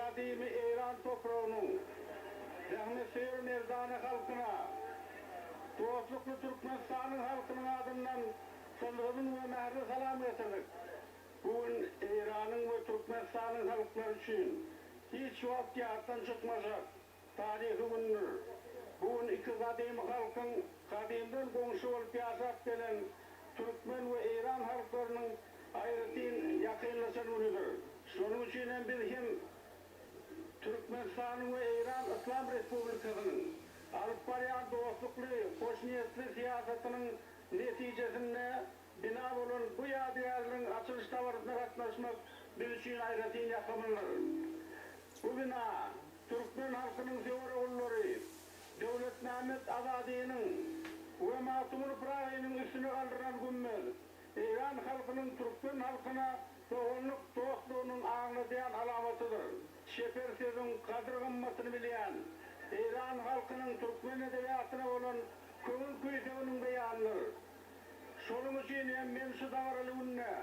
Kadimi İran toprağının Zahmet-Seyir Mevzanı halkına, Dostluklu Türkmenistan'ın halkının adından sınırın ve mehri selam getirdik. Bugün İran'ın ve Türkmenistan'ın halkları için hiç vakti hattan çıkmayacak tarihi gündür. Bugün iki kadim halkın kadimden komşu olup yaşap gelen Türkmen ve İran halklarının ayrıtın yakınlaşan günüdür. Şunun için biz hem Türkmenistan'ın ve İran İslam Respublikası'nın alıp barayan dostluklu, hoş niyetli siyasetinin neticesinde bina olan bu yadigarlığın açılış davarına katlaşmak biz için ayrıtın yakınlar. Bu bina Türkmen halkının sevori oğulları, Devlet Mehmet Azadi'nin ve Masumur Pırahi'nin üstünü kaldıran gümmel, İran halkının Türkmen halkına doğruluk dostluğunun ağırlayan alamatıdır. Şefer sözün kadir kımmetini bilen, İran halkının Türkmen edebiyatına olan kömür kuyusevinin beyanıdır. Şolun için hem mensu davaralı ünne,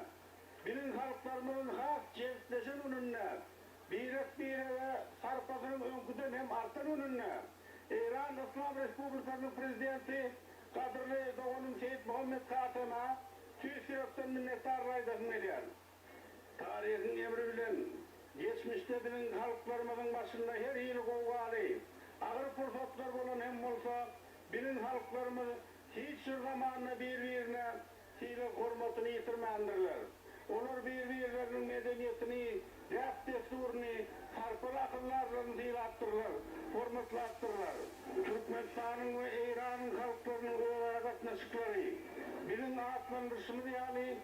bilin halklarımızın has cevitleşen ünne, biret ve sarpasının önküden hem artan ünne, İran İslam Respublikası'nın prezidenti Kadırlı Doğu'nun Seyit Muhammed Katım'a tüy sürekten minnettar raydasın ediyor. Tarihin emri bilen, geçmişte bizim halklarımızın başında her yıl kovgalı, ağır fırsatlar olan hem olsa, bizim halklarımız hiç zamanla birbirine hile hürmetini yitirmeyendirler. Onlar birbirlerinin medeniyetini, rap desturunu, farklı akıllarla zilattırlar, hürmetlattırlar. Türkmenistan'ın ve İran'ın halklarının olarak katnaşıkları, bizim atlandırışımız yani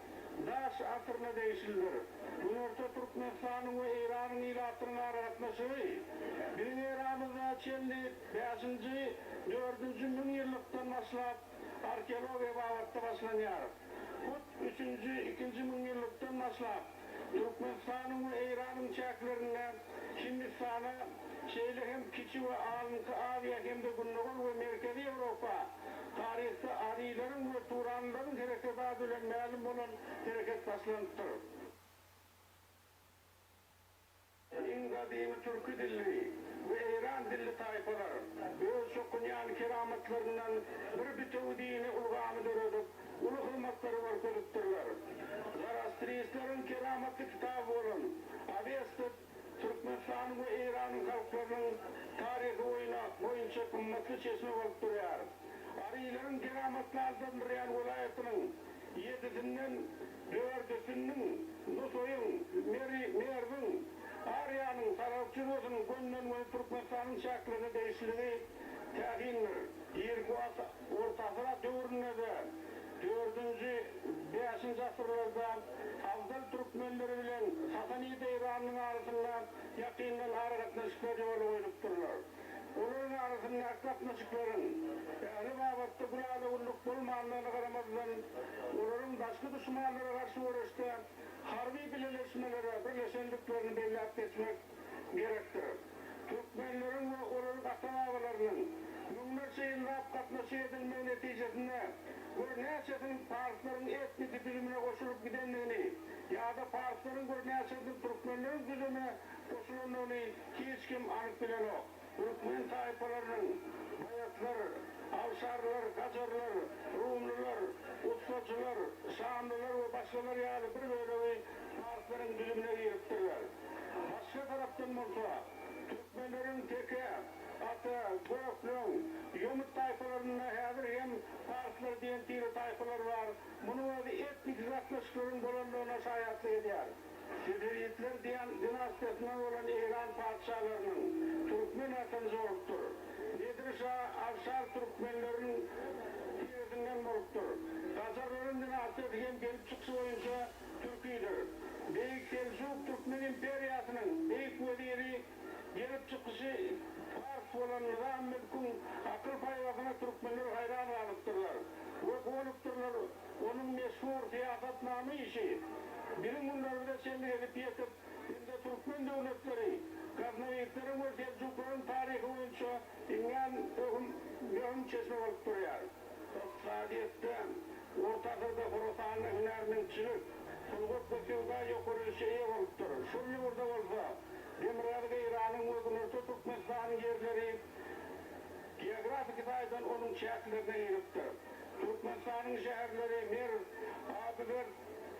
Daş asırına değişildir. Bunurta Türkmenistan'ın ve İran'ın ilatının aratması, bizim İran'ımızda çelli 5. 4. bin yıllıktan başlayıp arkeolog ebavatda başlanıyor. Bu 3. 2. bin yıllıktan başlayıp Türkmenistan'ın ve İran'ın çeklerine Hindistan'a şeyli hem Kiçi ve Aviya hem de Gündoğan ve Merkezi Avrupa tarihte Arilerin ve Turanların harekatı ile malum olan hareket başlanmıştır. En kadimi Türkü dilli ve İran dilli tayfalar öz şokunyan kerametlerinden bir bütevdiğini ulgamı dörüdüp ulu hırmatları var kılıktırlar. Zarastristlerin kerametli kitabı olan Avesta Türkmenistan ve İran'ın halklarının tarihi boyunca kımmetli çeşme olup duruyor. Arilerin kerametlerden duran vilayetinin 7'sinden 4'üsünün Nusoy'un, Merv'in, Arya'nın, Sarayçırosu'nun, Gönlün ve Türkmenistan'ın şeklini değişikliği tekindir. Yirkuat ortasına dövründe de 4. 5. asırlarda Avdal Türkmenleri bilen Sasani'de İran'ın arasında yakından harekatlaşıkları yolu oynup Onların arasında katnaşıkların, yani babatta kulağı ulluk bulmanlarına karamazdan, onların başka düşmanlara karşı uğraşta harbi birleşmelere, birleşendiklerini belli etmek gerektir. Türkmenlerin ve onların atanavalarının yünglerce yıllar katnaşı edilme neticesinde Gürneçe'nin Parsların etnik bilimine koşulup gidenliğini ya da Parsların Gürneçe'nin Türkmenlerin bilimine koşulunduğunu hiç kim anık bilen o. Türkmen tayfalarının Bayatlar, Avşarlar, Kaçarlar, Rumlular, Ustacılar, Şamlılar ve başkaları yani bir böyle Parsların bilimine giriptirler. Başka taraftan olsa Türkmenlerin teke, Ata, Göklön, Yumut tayfalarına hazır hem Parslar diyen tiri tayfalar var. Bunu etnik yaklaşıkların dolanlığına şayatlı ediyor. Sidiriyetler diyen dinastiyasından olan İran padişahlarının Türkmen atan zorluktur. Nedir Avşar Türkmenlerin tiyetinden zorluktur. Kazarların dinastiyası hem gelip çıksı boyunca Türküydür. Beyik Selçuk Türkmen İmperiyasının beyik veziri gelip çıkışı Fars olan Rahmet'in akıl payvasına Türkmenler hayran alıptırlar. Ve konuptırlar onun meşhur siyasetname işi. Bilim bunları da şimdi edip yetip, şimdi Türkmen devletleri, Gaznaviyetlerin ve Selçukların tarihi boyunca ingen çeşme olup duruyor. İktisadiyette, Orta Asır'da Horasan'ın hünerinin çürük, Sulgut ve Sevda yukarı şeye olup durur. Şurlu burada olsa, Demirel'de İran'ın uygunurtu Türkmenistan'ın yerleri geografik sayıdan onun şehirlerine yürüktür. Türkmenistan'ın şehirleri Mer, Adıgır,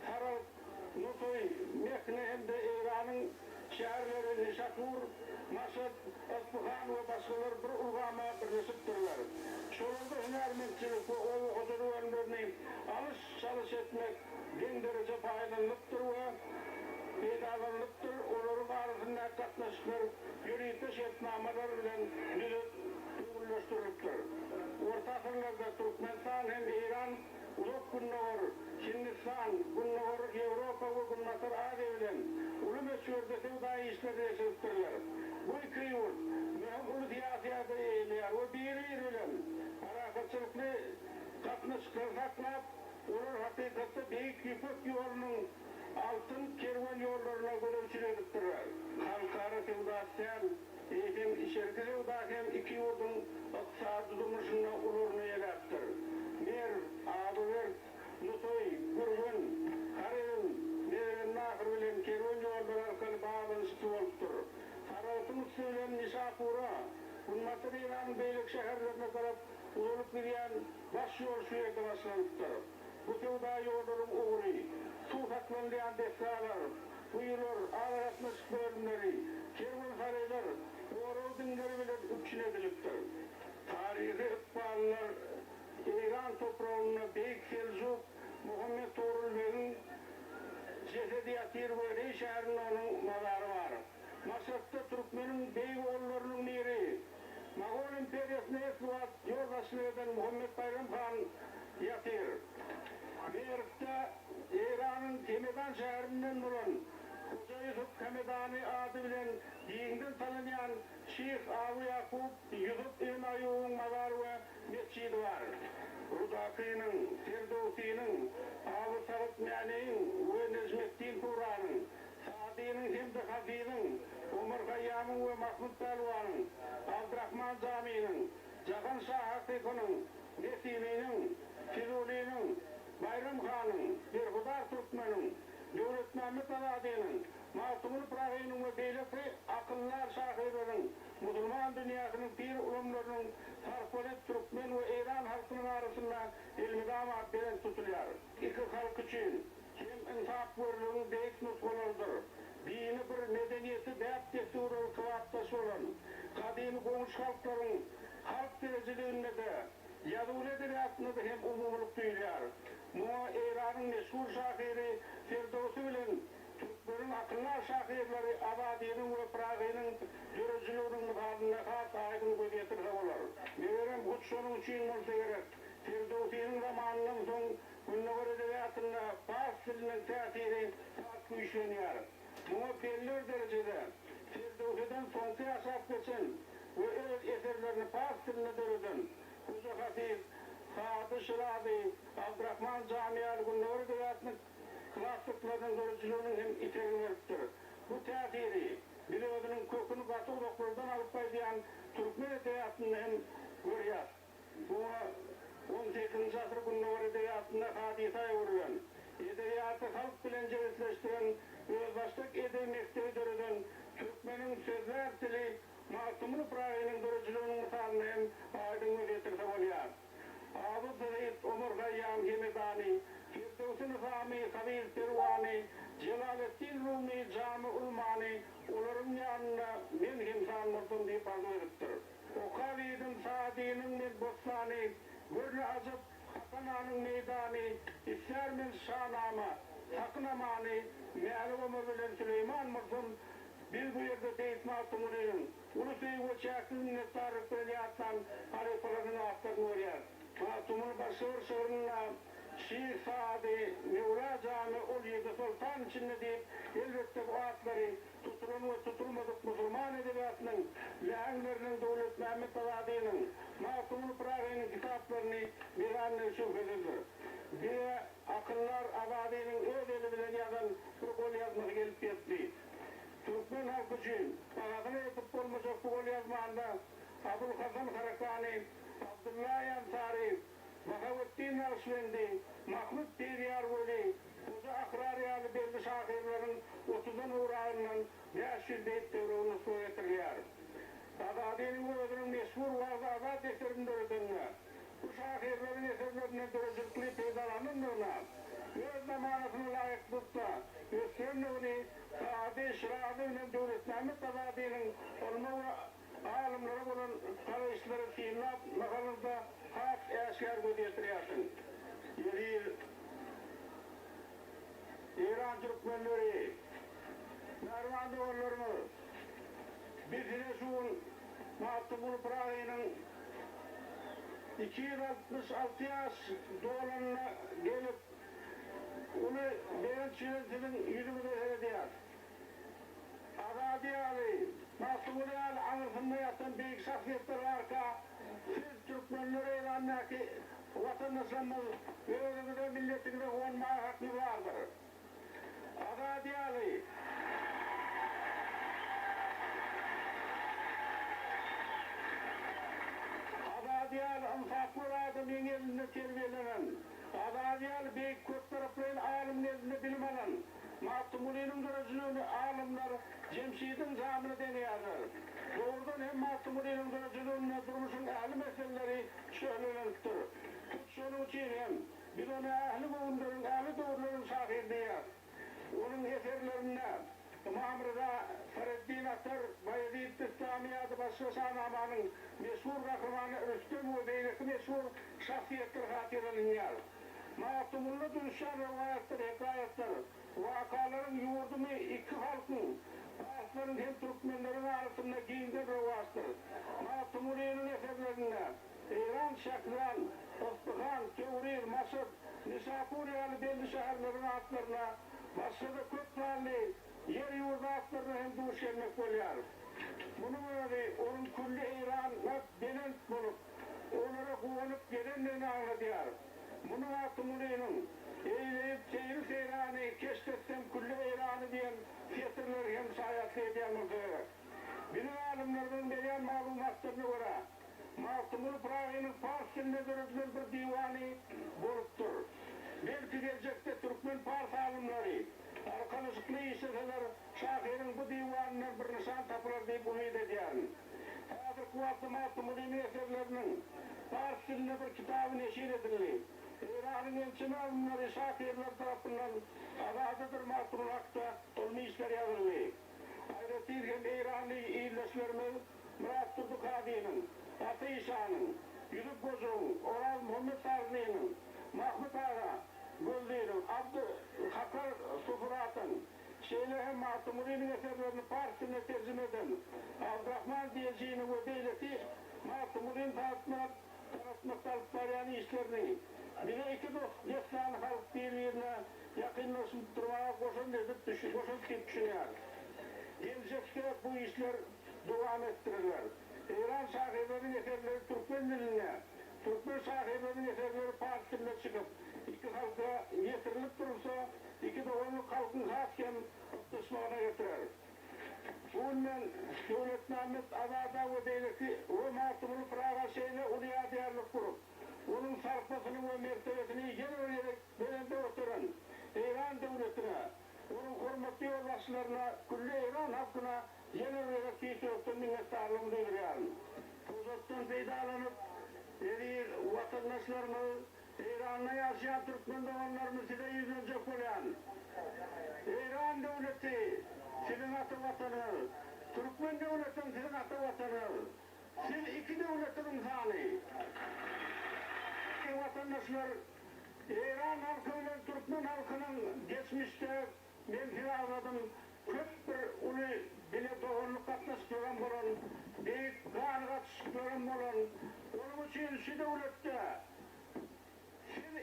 Sarat, Nusoy, Mekne hem de İran'ın şehirleri Nişapur, Maşad, Asbuhan ve başkaları bir ulgama birleşiptirler. Şolunda hünermentçilik ve oy huzuru önlerini alış çalış etmek en derece faydalıktır ve faydalanıptır. Onların arasında katlaşıklar yürüyüş etnamalar ile ulaştırılıptır. Orta asırlarda Türkmenistan hem İran uzak günler, Hindistan, günler, Avrupa ve günler Asya ile ulu meşhurda sevdayı işleri yaşayıptırlar. Bu iki yurt mühim ulu siyasiyatı eğiliyor ve birbiriyle alakasılıklı katlaşıklar saklap, olur hakikatte büyük yıpık yolunun altın kervan yollarına görevçilediktirler. Halkara sevdasyan, eğitim işerki sevdasyan iki yurdun iktisadi durmuşuna olurunu yeleptir. Mer, Adıver, Nusoy, Gürgün, Karayın, Nerenin ahir bilen kervan yolları arkalı bağlanıştı oluptur. Saratın üstülen Nişapur'a, Hünmatır İran'ın beylik şehirlerine taraf uzulup gidiyen baş yol sürekli başlanıptır. Bu sevda yolların uğru, su saklanlayan defralar, buyurur, ağlatmış bölümleri, kervansaraylar, uğru dinleri bile üçüne ediliptir. Tarihi ıkballar, İran toprağına Beyk Selçuk, Muhammed Tuğrul'un cesedi yatır ve şehrin onun mazarı var. Maşrafta Türkmen'in Beyoğullarının miri, Moğol İmperiyası'na esvat yoldaşlığı eden Muhammed Bayram Han yatır. Mert'te İran'ın Temedan şehrinden bulan Koca Yusuf Hamedani adı bilen dinden tanınan Şeyh Abu Yakup Yusuf İbn Ayyub'un mazarı ve mescidi var. Rudaki'nin, Ferdowsi'nin, Abu Said Mani'nin ve Necmettin Turan'ın, Sadi'nin, Himdi Hafi'nin, Ömer Hayyam'ın ve Mahmud Pelvan'ın, Abdurrahman Zami'nin, Cahan Şah Hakika'nın, Nesimi'nin, Fizuli'nin, Bayram Khan'ın, Birhudar Türkmen'in, Devlet Mehmet Aladi'nin, Masumul Prahi'nin ve Beyleti akıllar şahirlerin, Müslüman dünyasının pir ulumlarının sarfolet Türkmen ve İran halkının arasında ilmidama bilen tutuluyor. İki halk için hem insaf varlığının büyük nutkularıdır. Dini bir medeniyeti deyip desturul kıvattaşı olan, kadimi konuş halkların halk dereceliğinde de yazılı edebiyatında da hem umumluk duyuluyor. Muha İran'ın meşhur şahiri Ferdowsi bilen Türklerin akıllar şahirleri Abadi'nin ve Prahi'nin görücülüğünün müdahale kart aydın gözetirse olur. Meğerim güç sonun için olsa gerek. Ferdowsi'nin zamanının son günlüğür edebiyatında Fars dilinin tesiri farklı işleniyor. Muha belli derecede Ferdowsi'den sonki asaf geçen ve öz eserlerini Fars diline dörüdün. Kuzu Hafif, Sadı Şirabi, Abdurrahman Camiyar günlüğür edebiyatının klassiklerinin görücülüğünün hem iterini veriptir. Bu tesiri, bir ödünün kökünü batı odaklardan alıp baylayan Türkmen edebiyatını hem görüyor. Bu 18. asır günlüğür edebiyatında hadisaya vurulan, edebiyatı halk bilen cevizleştiren, özbaşlık edemekteyi dörüden Türkmenin sözler dili, Masumul Prahi'nin görücülüğünün misalını hem aydın getirse oluyor. Abu Said, Ömer Hayyam Hamedani, Firdevsi Nizami, Halil Pervani, Celalettin Rumi, Cami-ül Mani, onların yanına men hemsanlardan deyip arzu ediptir. O Halid'in, Sadi'nin Bostani, Gürlü Azıp, Hasan Ağa'nın Meydani, İster min Şahnama, Sakın Amani, Meali Ömer bilen Süleyman Mursun, biz bu yerde deyip Matumuli'nin, Ulusu'yu ve Şahsız'ın Tarık Beliyat'tan harifalarını aktarını oraya. Matumun başır şırınla Şii Saadi, Mevla Cami, Ulye'de Sultan içinde deyip elbette bu atları tutulun ve tutulmadık Müslüman edebiyatının, leğenlerinin Devlet Mehmet Aladi'nin, Matumun Prahi'nin kitaplarını bir anne şüphelidir. Bir akıllar Abadi'nin öz eli bilen yazan bir gol yazması gelip yetti. Türkmen halkı için ağzına yapıp olmayacak bu gol yazmağında Abul Hasan Karakani, Abdullah Yansari, Bahavuddin Arsvendi, Mahmud Deryar Veli, Hoca akrariyalı belli şahirlerin 30'un uğrağından 500 deyip devreğini su getirler. Azadi'nin ödünün meşhur vardı azad eserinde ödününe. Bu şahirlerin eserlerine dörücülükli peydalanındığına, öz zamanısını layık tutsa, göstermediğini, Saadi Şirazi'nin devletname Azadi'nin olma alimleri olan kardeşleri siyinlap, makalında hak eşkar gözetiriyorsun. Yeri İran Türkmenleri, Mervan doğullarımız, bizine şuun Mahtumul Pırağı'nın 266 yaş doğulanına gelip onu beyan çiğnetinin yüzümü de ediyor. Azadi Ali, Mahtumul Ali anısında yatan büyük şahsiyetler arka, siz Türkmenleri ilanına ki vatandaşlarımız ve özümüze milletimize olmaya hakkı vardır. Azadi Ali, Azadiyal ınsaflı adamın elinde terbiyelenen, Azadiyal büyük kök tarafların alim nezdinde bilim alan, Mahtumulinin görücülüğünü alimler Cemşid'in zamını deneyenler. Doğrudan hem Mahtumulinin görücülüğünü durmuşun ehli meseleleri söylenenliktir. Şunun için hem biz onu ehli bulundurun, ehli doğruların şahirdeyiz. Onun eserlerine Muhammer'da Fereddin Aktar, Bayezid Bistami adı Başbaşan Aman'ın meşhur kahramanı Rüstem ve Beyleki meşhur şahsiyetler hatirelinler. Mahtumullu düşen rivayetler, hikayetler, vakaların yurdumu iki halkın, Farsların hem Türkmenlerin arasında giyindir rivayetler. Mahtumullu'nun eserlerine İran, Şakran, Ostıhan, Tevrir, Masır, Nisapuriyalı belli şehirlerin adlarına Başlı'da Kutlarlı yer yurda atlarına hem duşenmek oluyor. Bunun öyle onun külli İran'la belent bulup onlara kuvanıp gelenlerini anlatıyor. Bunun atımının eğleyip seyri seyranı keşfetsem külli İran'ı diyen fiyatrları hem sayası ediyen olacak. Bilim alimlerinin beyan malumatlarına göre Mahtumul Pırağı'nın Fars dilinde dörüzgün bir divanı buluptur. Belki gelecekte Türkmen Fars alimleri arkalıcıklı işleseler şahirin bu divanından bir nişan tapılır deyip ümit ediyorum. Hazır kuvvetli Mahtumul'un eserlerinin Fars dilinde bir kitabı neşir edildi. İran'ın elçimi alimleri şahirler tarafından azadıdır Mahtumul Hak'ta olma işler yazıldı. Ayrıca hem İranlı iyileşlerimiz Murat Turdu Kadi'nin, Atı İşa'nın, Yusuf Bozuk'un, Oral Muhammed Sarni'nin, Mahmut Ağa, Güldi'nin, Abdü Hakar Sufurat'ın, Şeylehem Mahtumul'un eserlerini Fars'ına tercüme eden, Abdurrahman diyeceğini ve devleti Mahtumul'un tanıtmak taliplaryanı işlerini, bize iki dost yaslan halk birbirine yakınlaşıp durmaya koşun edip düşünüyor. Gelecekte bu işler devam ettirirler. İran sahiplerinin eserleri Türkmen diline, Türkmen sahiplerinin eserleri Fars diline çıkıp iki halka getirilip durursa iki doğumluk halkın hasken kısmına getirir. Bununla devletname Azada ve devleti ve Mahtumul Pırağı'na şeyle uliya değerlik kurup onun sarfasını ve mertebesini genel olarak belende oturan İran devletine, onun hürmetli yoldaşlarına, külli İran halkına genel olarak kişilikten minnettarlığımı duyuruyorum. Tuzattan faydalanıp dediği vatandaşlarımız, İran'la yaşayan Türkmen doğanlarımız size yüzülecek olan İran devleti sizin atı vatanı, Türkmen devletin sizin atı vatanı, siz iki devletin insanı. Vatandaşlar İran halkıyla Türkmen halkının geçmişte ben firarladım köp bir ulu bile doğruluk katlaştıran olan büyük kanı katıştıran olan onun için şu devlette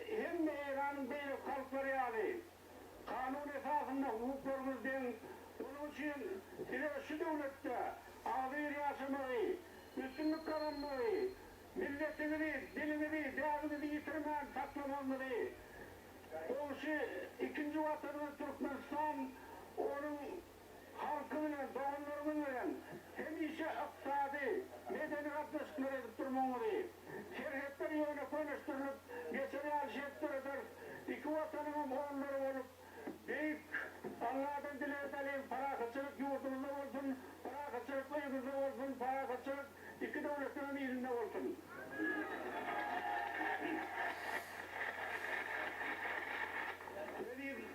hem İran'ın büyük halkları yani kanun esasında hukuklarımızdan onun için şu devlette ağzıyla yaşamayı, üstünlük kazanmayı, milletini, dilini, değerini yitirmeyen saklamanları, o ikinci vatanı Türkmenistan, onun halkıyla, doğanlarıyla hem işe iktisadi, medeni katlaşıklar edip durmamalı. Şerhetleri yöne konuşturulup, geçeri alşetler eder, iki vatanının oğulları olup, Allah'tan dile edelim, parakatçılık yurdumuzda olsun, parakatçılık uyumuzda olsun, parakatçılık iki devletlerin ilinde olsun.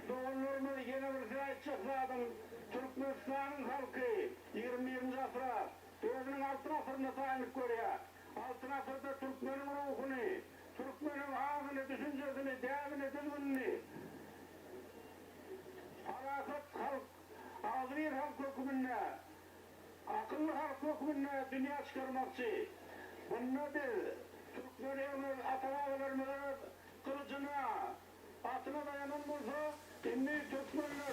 Doğumlarımı yine bir sıra çıkladım. Türkmenistan'ın halkı 20. asra özünün altın asırına sahip görüyor. Altın asırda Türkmenin ruhunu, Türkmenin ağzını, düşüncesini, değerini, dilini, farakat halk, azir halk hükmünde, akıllı halk hükmünde dünya çıkarmakçı. Bundadır Türkmen'in atalarımızın kılıcına, atına dayanan bulsa, inni Türkmenler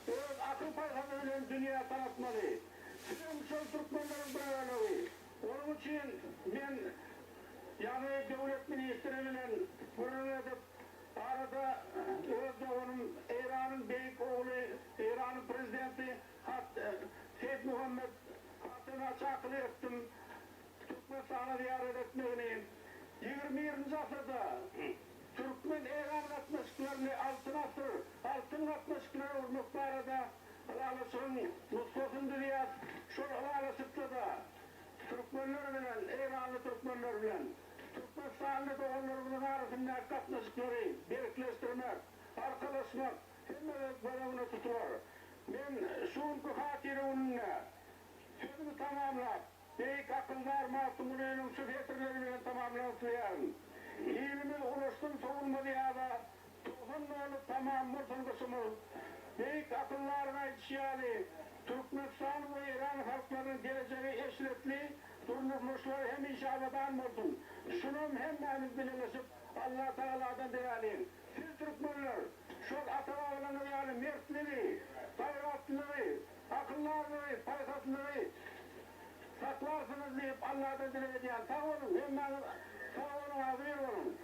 öz akıl paylaşımıyla dünya tanıtmalı. Sizin şu Türkmenlerin beraberliği. Onun için ben yani devlet ministeriyle gurur edip arada özde onun İran'ın büyük oğlu, İran'ın prezidenti Seyyid Muhammed Hatın'a çağrı ettim. Türkmenistan'a ziyaret etmeğini 20. asırda Türkmen İran katlaşıklarını altın katlaşıkları olmak arada Alalısın, Muskos'un dünyası şol Alalısıkta da Türkmenler bilen, İranlı Türkmenler bilen Türkmenistanlı doğanlarımızın arasında katlaşıkları birikleştirmek, arkadaşmak hemen bölümünü tutuyor. Ben şunku hatiri onunla sözümü tamamlar. Büyük akıllar masumluğunun şu getirleriyle tamamlansıyarım. İlimiz ulaştım savunma diyada, tohumlu olup tamam mırtılgısımız. Büyük akıllarına yetişiyali, Türkmenistan ve İran halklarının geleceği eşletli, durmuşları hem inşaatdan olsun. Şunun hemmemiz birleşip Allah Teala'dan değerliyim. Siz Türkmenler, şu atalarının yani mertleri, gayratlıları, akıllarları, paysatlıları, saklarsınız deyip Allah'tan dile ediyen sağ olun, hemen sağ olun, hazır olun.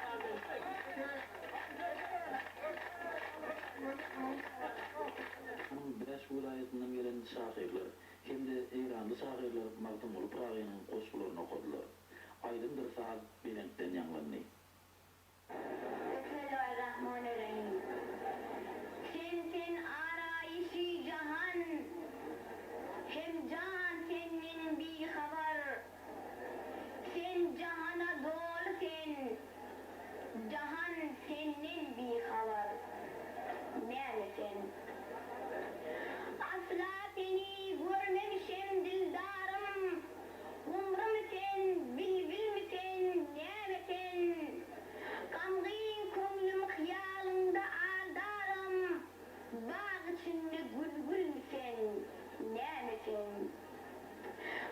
Beş vilayetinden gelen şahirler, hem de İranlı şahirler Magdum olup Ravi'nin koşkularını okudular. Aydındır saat Bilenk'ten yanlarını. Bismillahirrahmanirrahim. Sensin arayışı cahan, hem cahan senin bir haber. Sen cahana doğru sen, cahan senin bir haber. Neredesin? Asla seni görmemişim dildarım. Umrum sen, bilbil misin, neredesin? Kamgın koynum hıyalında ardarım. Bağ içinde gül misin, neredesin?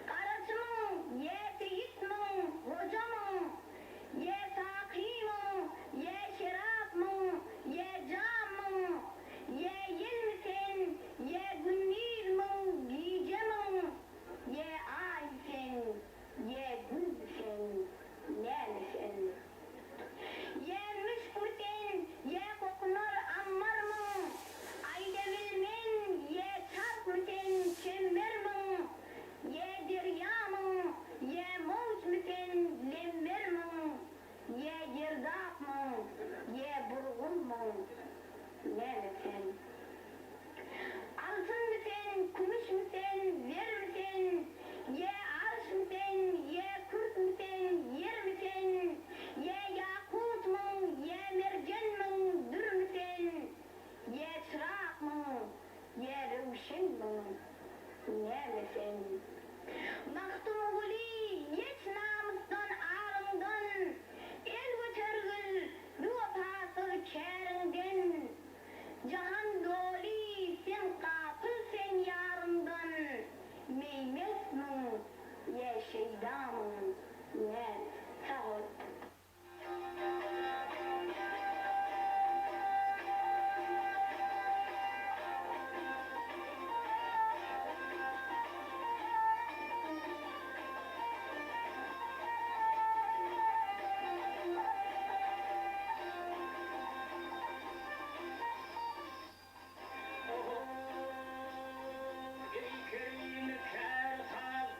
Karacımın, ye seyitmin, hocamın, ye sakimin, ye şerafmin, ye camın, ye yel misin, ye günnirmin, giycemin, ye ay misin, ye gül misin, ne misin? Ye müşkursen, ye kokunur ammarmin, ayda bilmin, ye çarp misin, çembermin, ye deryamın, ye mavç misin, lemmermin, ye girdapmin, ye burgunmin, ne misin? Altın misin, kumuş misin, ver misin, ye arş misin, ye kurt misin, yer misin, ye yakutmun, ye mercanmin, dür misin, ye çıraqmin, ye revşinmin, ne misin? Maktum guli, yeç namusdan ağrımdan, el götürgül, vefası kerinden, cahan doli, sen kapıl sen yarımdan, meymesmin, ye şeydamın, ne sağ ol. Ey kerim kâr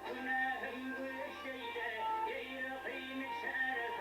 günahım güleşeyle, ey rakîm şer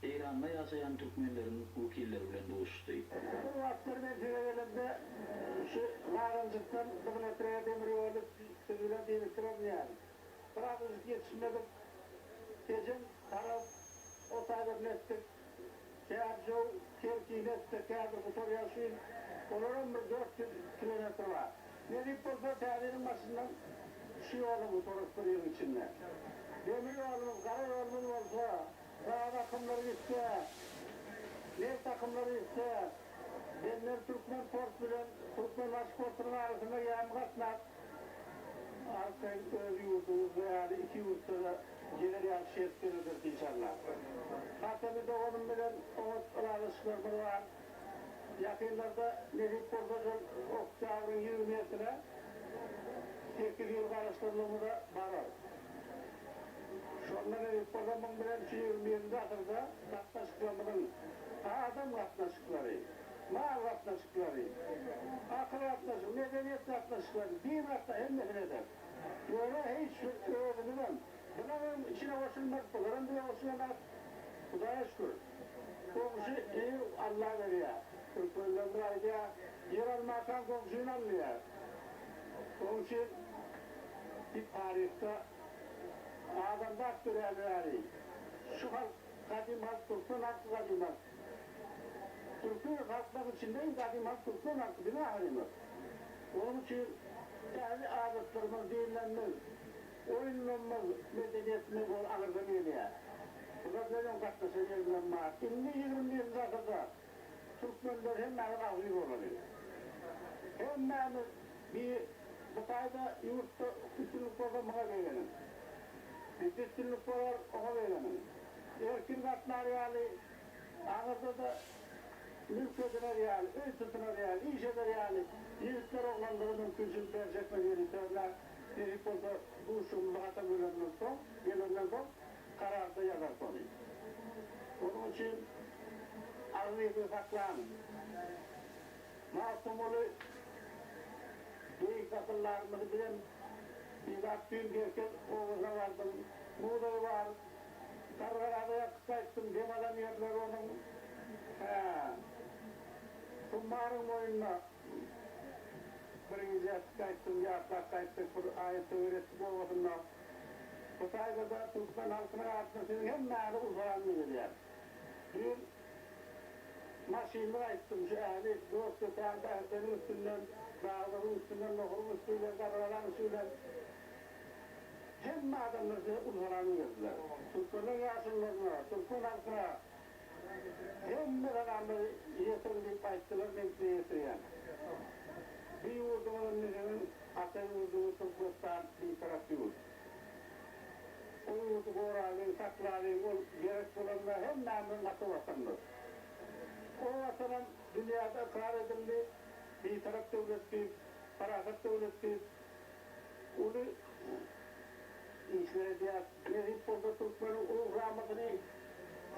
İran'da yaşayan Türkmenlerin vekilleri bilen buluştu. Bu vakitler ben Türkiye'de şu Narıncık'tan Dıgınetreye Demiryolu sözüyle değiştirelim yani. Bırak biz yetişmedik. Gecem taraf o taylar nettik. Kârcov, Kerki'yi nettik. Kârcov kutor yaşayın. Onların bir 400 kilometre var. Ne deyip olsa tarihin başından şey oldu bu torostur yıl içinde. Demiryolu'nun, karayolu'nun olsa, dağ takımları gitse, ne takımları gitse, benler Türkmen port bilen, Türkmen başportunun arasında yağmur katlar. Artık öz yurdumuz veya iki yurtta da gelir yarışıyet verilir inşallah. Hatta de onun bilen o alışıklarımız var. Yakınlarda Necip Korkacak Oktavr'ın 20'sine 8 yıl karıştırılımı da var. Şu anda Necip Korkacak'ın bilen 20 asırda katlaşıklarının adam katlaşıkları, mal katlaşıkları, akıl katlaşıkları, medeniyet katlaşıkları, din katlaşıkları hem nefret eder. Böyle hiç öğrenmem. Bunların içine koşulmak, bunların bir koşulmak, Kudaya şükür. Komşu iyi Allah veriyor. Türkmenler buraya yer almaktan komşuyla alıyor. Komşu bir tarihte adamda aktörler yani. Şu halk kadim halk, Türkmen halkı kadim halk. Türkmen halklar içindeyim kadim halk, Türkmen halkı bile halimdir. Onun için yani adetlerimiz, dinlerimiz, oyunlarımız, medeniyetimiz ağırda geliyor. Burada katlaşa yerden var. 20 asırda Türkmenler hemen ağzı oluyor. Hemen bir Bıtayda yurtta üstünlük programına verelim. Bir üstünlük program ona verelim. Erkin katlar yani, ağırda da mülk edilir yani, öy tutunur yani, iş eder yani. Yiğitler oğlanları mümkünsün tercihme yürütürler. Deyip olsa bu şunluğata gelirler son, kararda yazar konuyu. Onun için ağzıyı bir saklan. Masumulu büyük akıllarımızı bilen bizzat büyük erkek oğuz'a vardım. Buğday var. Kargarada yakıtayttım. Demeden yerler onun. Kummarın boyunla birinci yakıtayttım. Yakıtayttım. Ayette öğrettik oğuz'unla. Bu saygıda Türkmen halkına artmasının hem nâri uzanmıyor diye. Bir maşinle açtım şu yani dost ötende senin üstünden, dağların üstünden, nohurun üstünden, karraların üstünden. Hem adamları uzanmıyorlar. Türkmen'in yaşlılarına, Türkmen halkına hem bir adamları yetirdik açtılar, mevki yetiren. Bir yurdumun nizinin, Atay yurdumu Türkmenistan bir tarafı yurdu. O yurdu koğrağın, sakların, o gerek olanlar hem namın atı vatandır. O vatanın dünyada kar edildi, bir taraf devlettir, farahat devlettir. Onu işlere diye, Necip Bozda Türkmen'in o rahmetini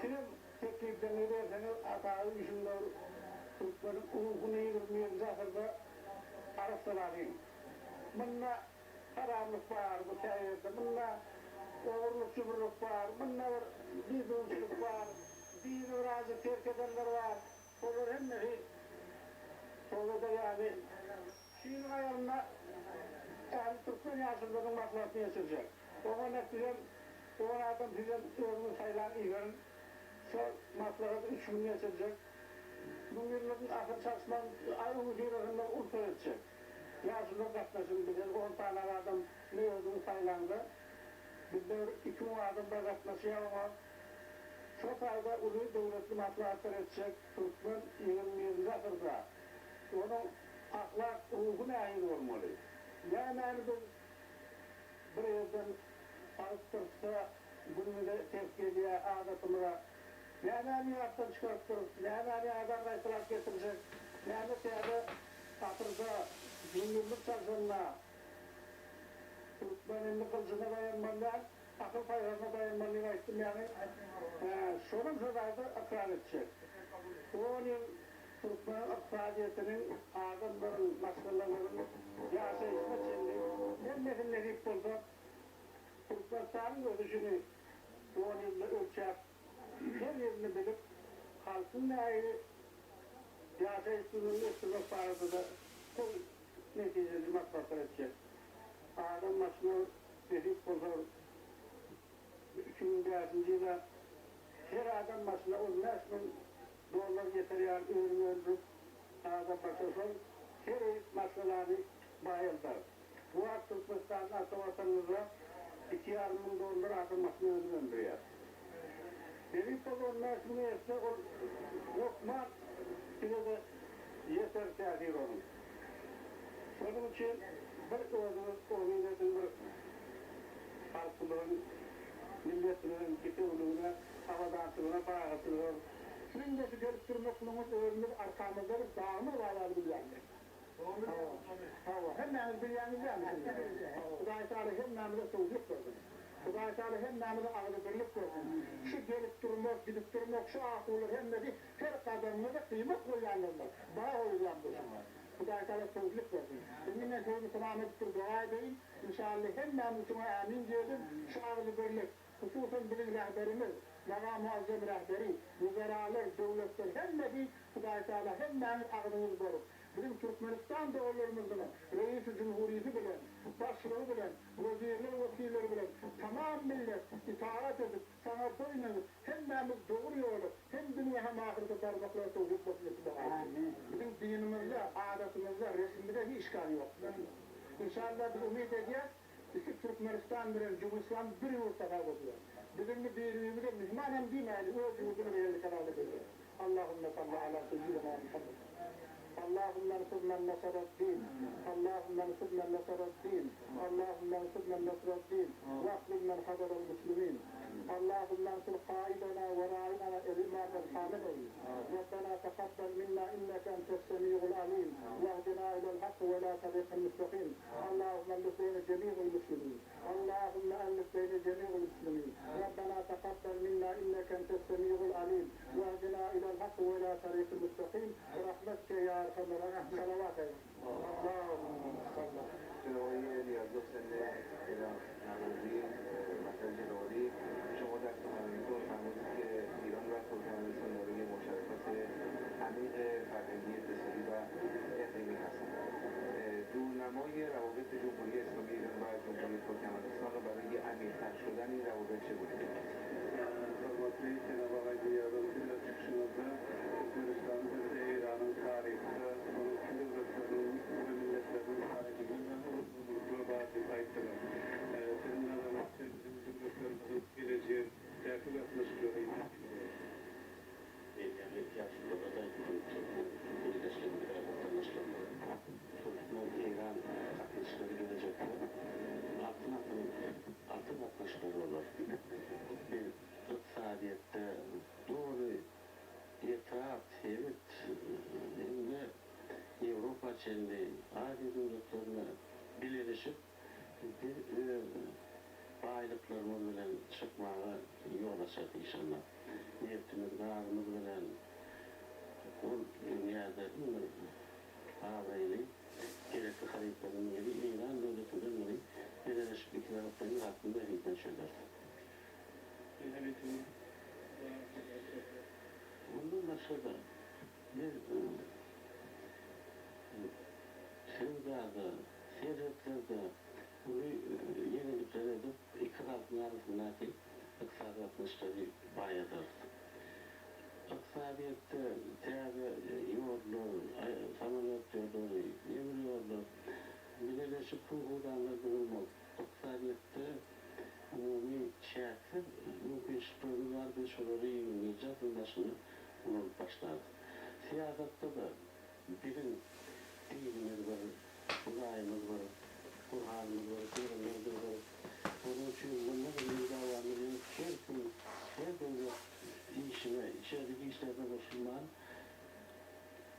film tekliften ederseniz atağı düşünler Türkmen'in uğunu 20. asırda arasılarıyım. Bununla haramlık var bu şehirde, bununla oğurluk, cumhurluk var, bununla bildiğinçilik var, dini razı terk edenler var. Olur hem de sonra da yani şiirin ayarına yani Türkmen yaşlıların maslahatını yaşayacak. Ona neticem, ona adam sizin ömrünü sayılan İran'ın son maslahatı 3 gün yaşayacak. Bu yılların akıl çalışmanın ayın ucuyla ultra edecek. Yaşlılar katlaşın bilir, 10 tane adam ne olduğunu sayılandı. Bizde 2 adımda katlaşıyor ama çok ayda ulu devletli maslahatlar edecek Türkmen 20. asırda. Onun ahlak ruhuna ait olmalı. Yani biz bir yerden arıktırsa bunu da tepkiliye, adetimize yani yaptan çıkarttırır, yani adamla itilaf getirecek, yani teyze asırda 1000 yıllık çalışanına Türkmen'in kılıcına dayanmalılar, akıl paylarına dayanmalılar ettim yani. Şunun sözlerdi akrar edecek. 10 yıl Türkmen aksadiyetinin adamların, başkalarının yaşayışına çelli. Memlekin Necip Bozda Türkmenistan'ın ölüşünü 10 yılda ölçer her yerini bilip halkın da ayrı siyasetçinin üstüne sardı da çok neticeli masraflar edecek. Adam başına büyük bozar 2005 yılda her adam başına o nesmin dolar yeter yani ürün öldürüp adam başına her masrafları bayıldı. Bu haksızlıktan asıl vatanımıza $2,5 milyon adam başına ürün öldürüyor. Büyük bozar nesmin ise o lokma yine de yeter tehir olur. Onun için bir özümüz o milletin bir halkının, milletinin kitibuluğuna, havadansılığına, bağırsılığına. Sizin de şu gelip durmaklarımız öğrenir arkamızda bir dağımız var bilyenler. Hemmemiz bilyenler misiniz? Kuday Teala hemmemize soğukluk versin. Kuday Teala hemmemize ağzı birlik versin. Şu gelip durmak, gidip durmak, şu akıllar hemmedi her kadınımıza kıymet koyanlarlar. Bağ koyanlarlar. Kuday Teala soğukluk versin. Seninle sözü selamettir dua edeyim. İnşallah hemmemiz şuna amin diyelim. Şu ağzı birlik. Hususan bizim rehberimiz, Mevlam-ı Azam rehberi, müzeralar, devletler hemmedi Kuday Teala hemmemiz ağzımız borup. Bizim Türkmenistan doğrularımızın reis-i cumhuriyeti bilen, başlığı bilen, vazirler, vakilleri bilen, tamam millet itaat edip, sana boyun hemmemiz doğru yolu, hem dünya hem ahirete parmaklar tevhid basılesi var. Bizim dinimizde, adetimizde, resimde hiç işgal yok. İnşallah biz ümit ediyoruz. İki Türkmenistan bilen, Cumhuriyet bir yurtta oluyor. Bizim de birbirimize mühman hem değil mi? O yurdunu verildi kararlı ediyor. Allahümme salli ala seyyidina Muhammed. اللهم انصرنا نصر الدين اللهم انصرنا نصر الدين اللهم انصرنا نصر الدين واخذل من حضر المسلمين اللهم انصر قائدنا وراعينا الامام الحامدين ربنا تقبل منا انك انت السميع العليم واهدنا الى الحق ولا طريق المستقيم اللهم الف بين جميع المسلمين اللهم الف بين جميع المسلمين ربنا تقبل منا انك انت السميع العليم واهدنا الى الحق ولا طريق المستقيم برحمتك يا ارحم الراحمين صلوات اللهم صل جنوبی نیازدار سنده نمازی مسئله جنوبی شما در سخنرانیتون فرمودید که ایران و ترکمنستان دارای مشارکت عمیق فرهنگی اقتصادی و اقلیمی هستند. دورنمای روابط جمهوری اسلامی ایران و جمهوری ترکمنستان را برای عمیق‌تر شدن این روابط چگونه دیدید؟ Hürmetli Cenab-ı Hak Diyarı'nın çıkışımızda Türkmenistan'ın ve İran'ın tarihinde onun devletlerinin ve milletlerinin tarihinin ve bazı kayıtları. Sizin nazarınızda bizim devletlerimizin geleceği tertip etmesi İran akışları gelecekte altın akışları olur. Bir iqtisadiyette doğru itaat, hevit, hem Avrupa içinde adi devletlerine birleşip bir baylıklarımız bilen çıkmağa yol açar inşallah. Niyetimiz, kararımız bilen o dünyada ağabeyli gerekli haritaların yeri İran devletinden beri birleşik iktidarların hakkında hizmet şeyler. Bundan başka da bir sevdada, seyretlerde yenilikler edip iki halkın arasındaki iktisadiyatmışları bayadır. İktisadiyette teyabe yollar, samaniyat yolları, emir yolları, birleşik hukudanlar bulunmak. İktisadiyette umumi şahsın mümkünçlükleri var ve şunları yiyemeyeceğiz başını bulup başlar. Siyasatta da birin dinimiz var, Kur'an'ımız var, Kur'an'ımız var, Kur'an'ımız var. Onun için bunların müdavanları her devlet işine, içerideki işlerde başlaman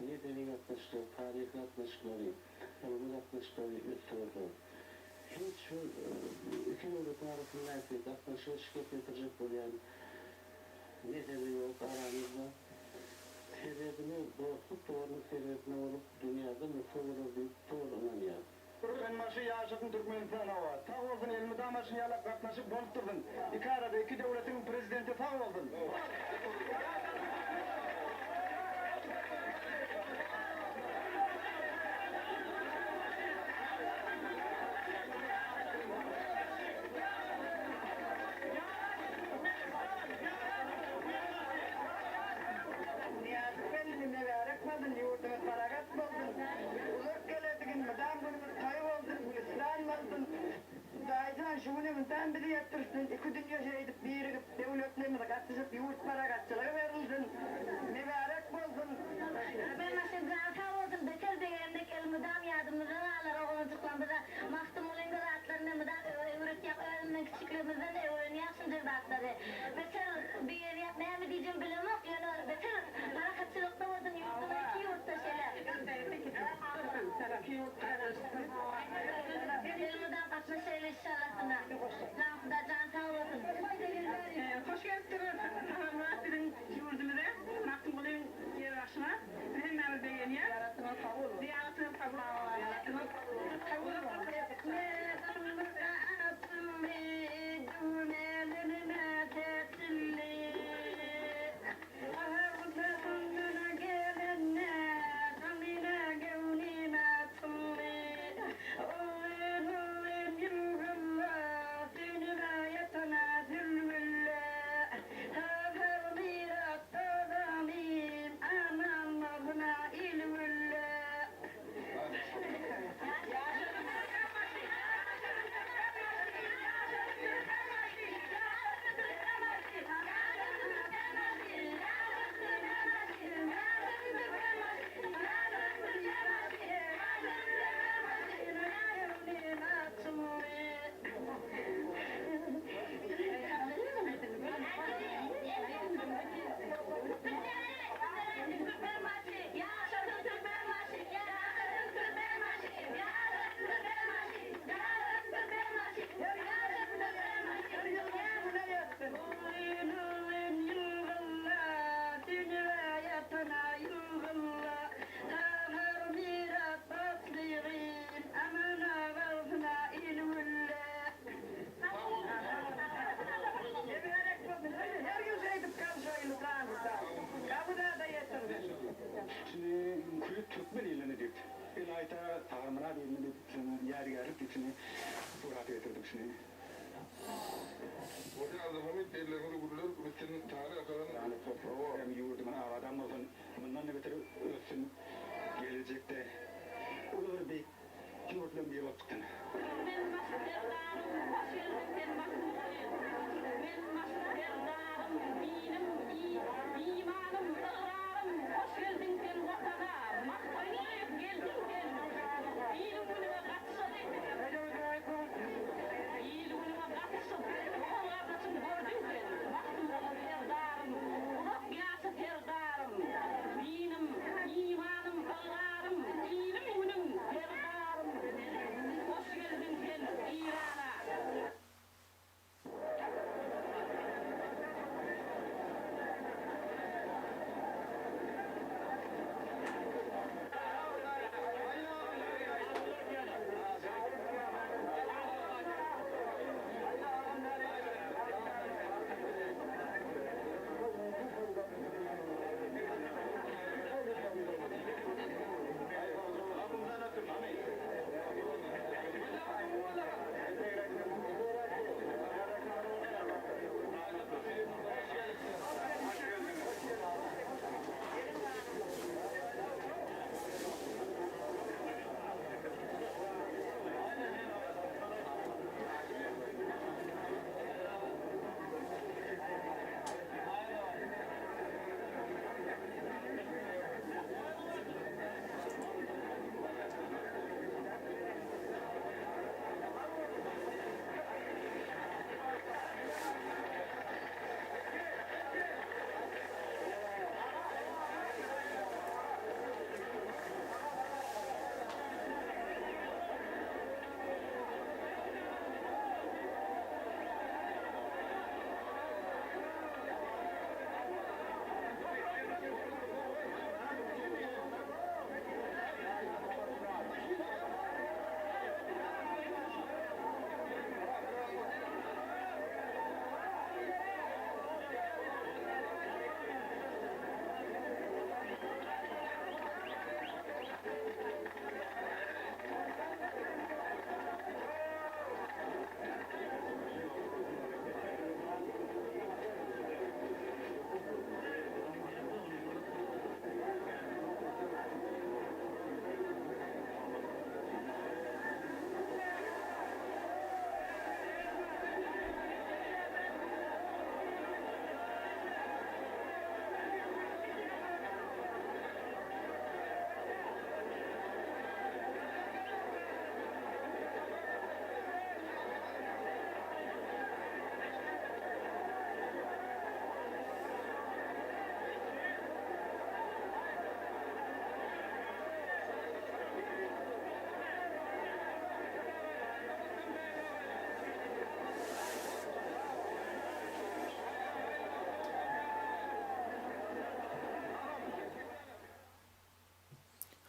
nedeni yaklaşıkları, tarihi yaklaşıkları, onun yaklaşıkları üstürdü. Hiç şu iki devletin arasındaki yaklaşığı şikayet getirecek olan nedeni yok aramızda. Sebebini, dostluk doğrunun sebebine olup dünyada mutlu olur deyip doğrulan ya. Turkmenbaşı yaşadın Türkmenistan hava. Sağ olsun elmi damaşın yalak katlaşıp bolup durdun. İki arada iki devletin prezidenti sağ oldun. Niyazi mübarek oldun, yurdumuz barakat oldun. Uzak geledigin, madam günümüz kayıp oldun, Gülistan oldun. Dayıcan şugunumuzdan biri yaptırırsın, iki dünya şeydip birikip devletlerimize katlaşıp yurt barakatçılığı verilsin. Mübarek oldun. Ben nasıl zaten oldum. Beter beğendik elmudam yardımımızdan ağlar oğuncuklarımıza. Mahtum olan gözatlarını mıdan öğretmek, öğrenmek küçüklüğümüzden öğreniyorsun cırbatları. Beter bir yer yapmaya mı diyeceğim bilemem. Yani beter barakatçılıkta oldun yurduna iki yurtta şeyler. Elmudam katma şeyler inşallah sana. Lafıda can sağ olasın. Hoş geldiniz. Murat'ın yurdumuza, Mahtum olan yer başına. Hemen beğeniyor. Ziyaretini kabul Şimdi kuyut Türkmen ilini deyip. El ayta Tarmına ilini deyip yer gelip içini surat getirdik şimdi. Orada adamın ellerini vururlar, bütün tarih akalan Yani toprağı hem yurduma adam olsun. Bundan ne beter ölsün gelecekte. Olur bir yurtlu bir vaktin. Ben maskerdarım, hoş geldin sen Mahmut. Ben maskerdarım, imanım, ıkrarım, hoş geldin sen vatana. Mahmut geldin sen. İlmine katsın. İlmine katsın. Oğlan katsın gördün sen. Mahmut serdarım, ulak yası serdarım. Benim imanım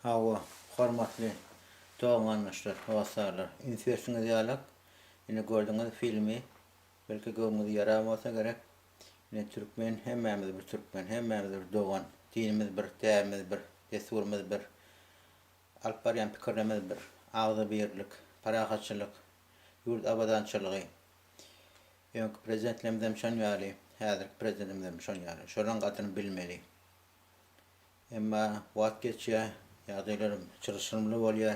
Hawa, hormatly doğanlaşlar, dostlarlar. İnsiyersiniz yalak. Yine gördüğünüz filmi, belki görmeniz yaramasa gerek. Yine Türkmen, hemmemiz bir Türkmen, hemmemiz bir doğan. Dinimiz bir, değerimiz bir, desurumuz bir. Alparyan pikirimiz bir. Ağzı birlik, parakaçılık, yurt abadançılığı. Yönkü prezidentlerimizden şon yali, hazır prezidentimizden şon yali. Şoran kadını bilmeli. Emma vaat geçiyor, yağdaylarım çırışımlı oluyor.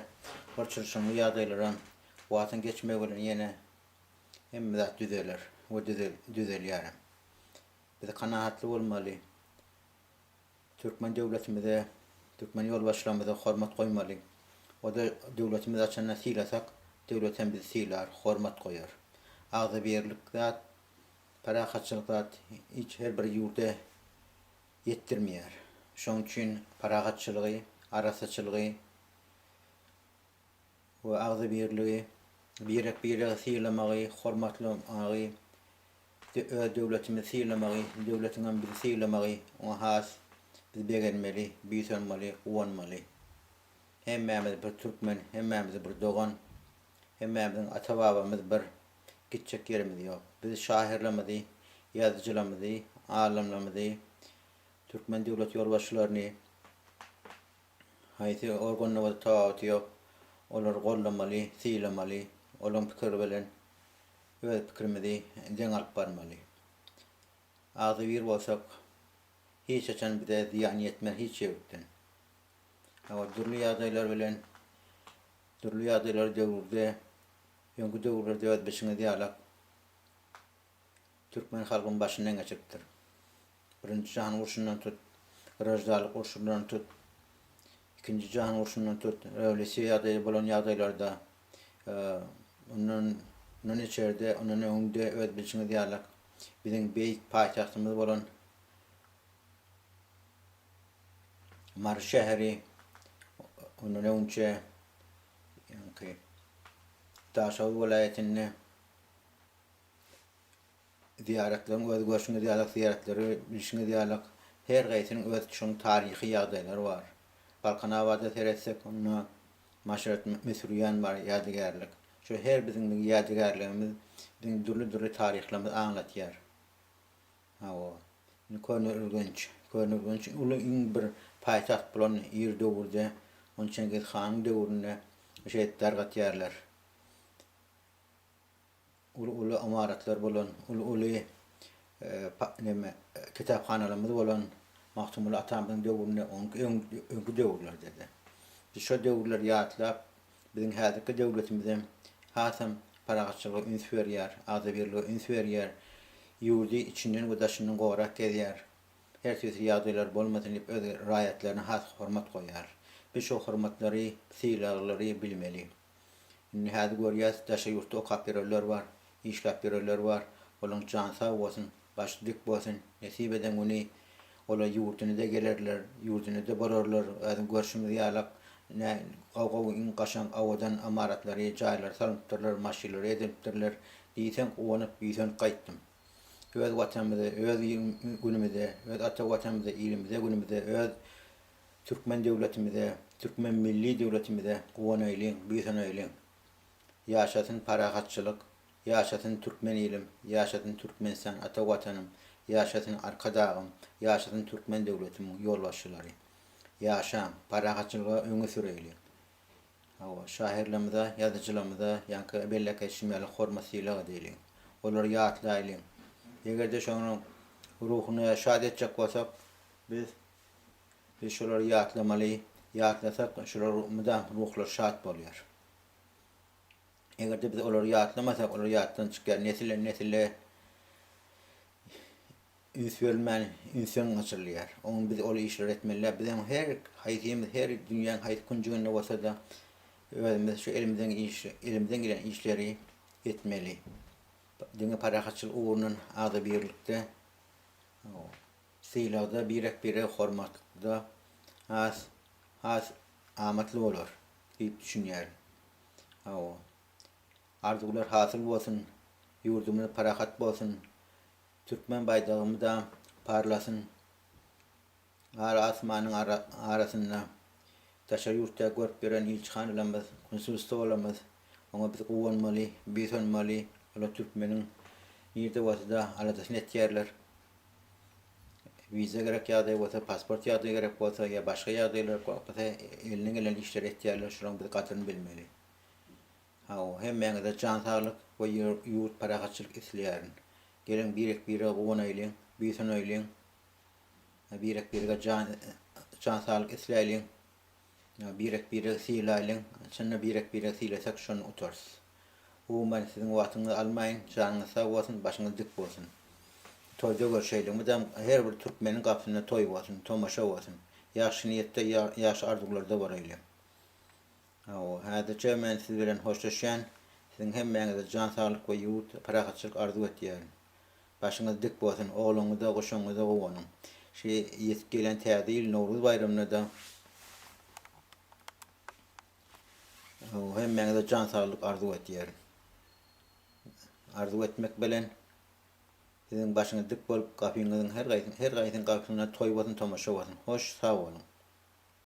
O çırışımlı yağdaylarım vaatın geçmeye olan yine hem de düzelir. O düzel yarım. Biz kanaatli olmalı. Türkmen devletimize, Türkmen yolbaşlarımıza hürmet koymalı. O da devletimiz açana silasak, devletin bizi silar, hürmet koyar. Ağzı birlik zat, parakaçılık zat hiç her bir yurda yettirmiyor. Şoň üçin paragaççylygy, arasaçylygy we agzy birligi, birek syylamagy, hormatlamagy, döwletimizi syylamagy, döwletiňem bizi syylamagy, oňa has biz begenmeli, büýsenmeli, uwanmaly. Hemmemiz bir Türkmen, hemmemiz bir dogan, hemmemiziň ata-babamyz bir, gitjek yerimiz ýok. Biz şahirlemedi, ýazyjylamyzy, alimlemidi, Türkmen devlet yolbaşçylaryny haýsy organlaryna taýat ýok. Olar gollamaly, syylamaly, olaryň pikiri bilen öz pikirimizi deň alyp barmaly. Azy bir bolsak hiç açan bize ziyan yetmez hiç ýokdan. Ama durly ýagdaýlar bilen, durly ýagdaýlar döwürde, ýöňkü döwürlerde öz beşiňe diýalak Türkmen halkynyň başyndan geçipdir. Birinci Jahan Urşundan tut, Rajdalyk urşundan tut, ikinci Jahan Urşundan tut, öwlesi ýagdaýy bolan ýagdaýlarda onun içeride, onun öňünde öz biçiňe diýalak biziň beýik paýtagtymyz bolan Mary şäheri, onun öňünçe ýa-ni Daşawy welaýatyny ziyaretlerin öz görüşüne diýalak ziyaretleri, bilişine diýalak her gaýsynyň öz şoň taryhy ýagdaýlary bar. Balkan Awada seretsek onu Maşret Mesuriyan bar ýadygarlyk. Şu her biziň ýadygarlygymyz, biziň durly taryhlarymyzy aňlatýar. Hawa. Könürgünç uly iň bir paýtaht bolan ýer döwürde, onu Çengiz Han döwründe şeýtler gatýarlar. Ulu amaratlar bolan, ulu kitapxanalarymyz bolan Mahtumul Atamyň döwründe öňkü döwürler dedi. Biz şo döwürler ýatlap, biziň häzirki döwletimizem hasam paragaçylygy ünsberýär, azabirligi ünsberýär, ýurdy içinden we daşyndan gowrak gezýär. Her türlü ýagdaýlar bolmasyn diýip öz raýatlaryna has hormat goýar. Biz şo hormatlary, sylaglary bilmeli. Häzir görýäs, daşa ýurtda okap bererler bar, işlap bererler bar. Olaň jan sag bolsun, başlyk bolsun, nesip eden güni olar ýurduny da gelerler, ýurduny da bararlar, özüň görüşimizi ýalak, gawa iň gaşan awadan amaratlary, jaýlar salypdyrlar, maşinleri edipdirler. Diýsen owanyp ýüzün gaýtdym. Öz watanymyza, öz günümizde, öz ata watanymyza, ilimize, günümizde, öz Türkmen döwletimize, Türkmen milli döwletimize owanaýlyň, büýseneýlyň. Ýaşasyn paragaççylyk, ýaşasyn Türkmen ilim, ýaşasyn Türkmenistan ata watanym, ýaşasyn arkadagym, ýaşasyn Türkmen döwletimiň ýolbaşçylary. Ýaşam, paragaççylyga öňe süreli. Hawa şahirlerimize, ýazyjylarymyza, ýa-ni bellek eşimýäli hormasyla diýilen. Olar ýatlaýlyň. Egerde şoňyň ruhuny şad etjek bolsak, biz şolary ýatlamaly, ýatlasak şolar mydam ruhlar şad bolýar. Egerde biz olary ýatlamasak, olar ýatdan çykýar nesille ünsbermän, insan açylýar. Oň biz oly işler etmeliler. Bizim her haýsymiz, her dünýäň haýsy kunjugynda bolsa da özümiz şu elimizden gelen işleri etmeli. Diňe paragaçylyk uğrundan aza birlikde, syýlagda birek hormatda has amatly bolar diýip düşünýär. Arzular hasyl bolsun, ýurdumyz parahat bolsun, Türkmen baýdagymyz da parlasyn, ara asmanyň arasynda Taşar yurtta görüp beren İlçhan olamaz, konsulsta olamaz. Ona biz kuvanmalı, biz olmalı. Ola Türkmenin nirde vasıda aladasını etiyerler. Vize gerek yadı olsa, pasport yadı gerek olsa ya başka yadılar olsa eline gelen işler etiyerler. Şuran biz kadrını bilmeli. Hem de can sağlık ve yurt paraqatçılık isleyerin. Gelin bire kuvan eyleyin, büyüsün eyleyin. Birek can sağlık isleyeyin. Birek silayın, sonra birek silasak şunu oturs. Uman sizin vaktinizi almayın, canınız sağ olsun, başınız dik olsun. Toyda görüşelim, madem her bir Türkmenin kapısında toy olsun, tomaşa olsun. Yaxşı niyette, yaxşı arzularda var öyle. Hadi men siz bilen hoşlaşan, sizin hemmenize can sağlık ve yurt paraqatçılık arzu etdiyin. Başınız dik olsun, oğlunuza, qoşunuza qovanın. Yetip gelen tədil Novruz bayramına da hemmenize can sağlık arzu etdiyin. Arzu etmek bilen sizin başınız dik bolup, kapyňyzyň her gaýsyn kapysyna toy bolsun, tomaşa bolsun. Hoş, sağ olun.